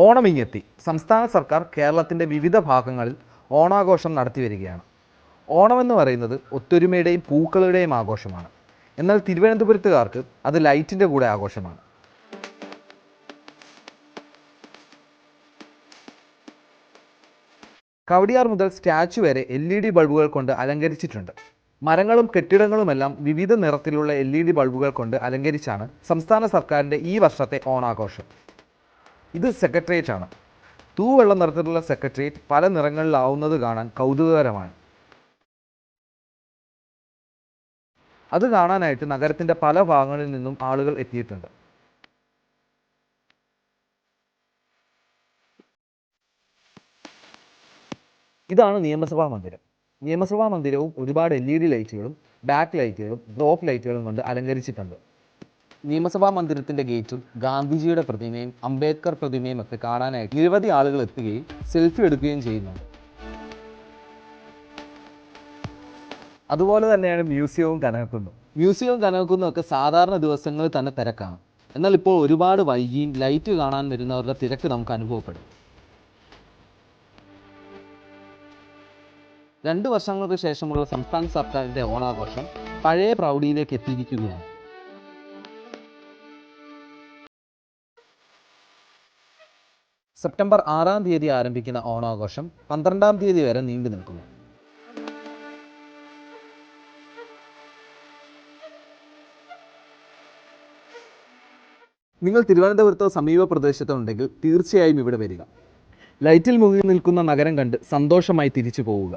ഓണം ഇങ്ങെത്തി. സംസ്ഥാന സർക്കാർ കേരളത്തിൻ്റെ വിവിധ ഭാഗങ്ങളിൽ ഓണാഘോഷം നടത്തി വരികയാണ്. ഓണമെന്ന് പറയുന്നത് ഒത്തൊരുമയുടെയും പൂക്കളുടെയും ആഘോഷമാണ്. എന്നാൽ തിരുവനന്തപുരത്തുകാർക്ക് അത് ലൈറ്റിൻ്റെ കൂടെ ആഘോഷമാണ്. കവടിയാർ മുതൽ സ്റ്റാച്ചു വരെ LED ബൾബുകൾ കൊണ്ട് അലങ്കരിച്ചിട്ടുണ്ട്. മരങ്ങളും കെട്ടിടങ്ങളുമെല്ലാം വിവിധ നിറത്തിലുള്ള LED ബൾബുകൾ കൊണ്ട് അലങ്കരിച്ചാണ് സംസ്ഥാന സർക്കാരിൻ്റെ ഈ വർഷത്തെ ഓണാഘോഷം. ഇത് സെക്രട്ടേറിയറ്റ് ആണ്. തൂവെള്ള നിറത്തിലുള്ള സെക്രട്ടേറിയറ്റ് പല നിറങ്ങളിലാവുന്നത് കാണാൻ കൗതുകകരമാണ്. അത് കാണാനായിട്ട് നഗരത്തിൻ്റെ പല ഭാഗങ്ങളിൽ നിന്നും ആളുകൾ എത്തിയിട്ടുണ്ട്. ഇതാണ് നിയമസഭാ മന്ദിരം. നിയമസഭാ മന്ദിരവും ഒരുപാട് LED ലൈറ്റുകളും ബാക്ക് ലൈറ്റുകളും ഡ്രോപ്പ് ലൈറ്റുകളും കൊണ്ട് അലങ്കരിച്ചിട്ടുണ്ട്. നിയമസഭാ മന്ദിരത്തിൻ്റെ ഗേറ്റിൽ ഗാന്ധിജിയുടെ പ്രതിമയും അംബേദ്കർ പ്രതിമയും ഒക്കെ കാണാനായിട്ട് നിരവധി ആളുകൾ എത്തുകയും സെൽഫി എടുക്കുകയും ചെയ്യുന്നുണ്ട്. അതുപോലെ തന്നെയാണ് മ്യൂസിയവും കനകക്കുന്നും ഒക്കെ സാധാരണ ദിവസങ്ങളിൽ തന്നെ തിരക്കാണ്. എന്നാൽ ഇപ്പോൾ ഒരുപാട് വൈകിയും ലൈറ്റ് കാണാൻ വരുന്നവരുടെ തിരക്ക് നമുക്ക് അനുഭവപ്പെടും. 2 വർഷങ്ങൾക്ക് ശേഷമുള്ള സംസ്ഥാന സർക്കാരിൻ്റെ ഓണാഘോഷം പഴയ പ്രൗഢിയിലേക്ക് എത്തിയിരിക്കുകയാണ്. സെപ്റ്റംബർ 6-ാം തീയതി ആരംഭിക്കുന്ന ഓണാഘോഷം 12-ാം തീയതി വരെ നീണ്ടു നിൽക്കുന്നു. നിങ്ങൾ തിരുവനന്തപുരത്തോ സമീപ പ്രദേശത്തോ ഉണ്ടെങ്കിൽ തീർച്ചയായും ഇവിടെ വരിക. ലൈറ്റിൽ മുങ്ങി നിൽക്കുന്ന നഗരം കണ്ട് സന്തോഷമായി തിരിച്ചു പോവുക.